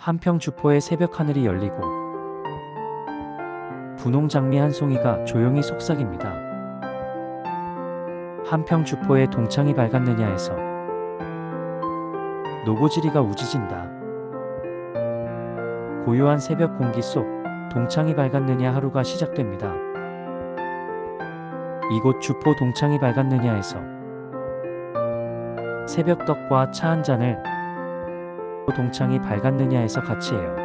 한평 주포의 새벽 하늘이 열리고 분홍 장미 한 송이가 조용히 속삭입니다. 한평 주포의 동창이 밝았느냐 해서 노고지리가 우지진다. 고요한 새벽 공기 속 동창이 밝았느냐 하루가 시작됩니다. 이곳 주포 동창이 밝았느냐 해서 새벽떡과 차 한 잔을 동창이 밝았느냐 해서 같이 해요.